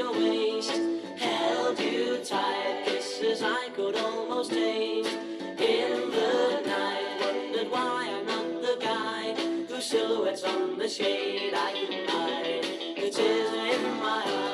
your waist, held you tight, kisses I could almost taste. In the night, wondered why I'm not the guy whose silhouette's on the shade I can hide. The tears in my eyes.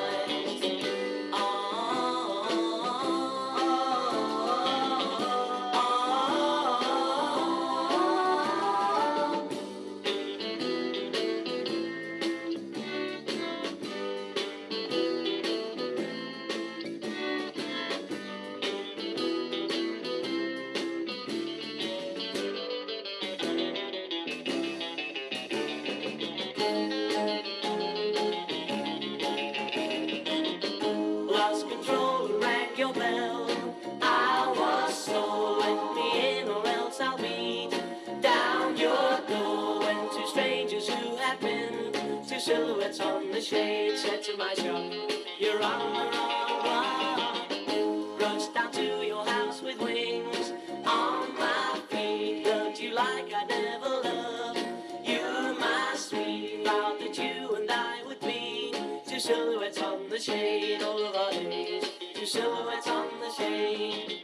Lost control and rang your bell. I was so let me in or else I'll beat down your door. When two strangers who had been two silhouettes on the shade said to my shock, you're on the wrong one. Rushed down to your house with wings on my feet. Loved you like I never loved you, my sweet. Vowed that you and I would be two silhouettes on the shade all of our days. Two silhouettes on the shade.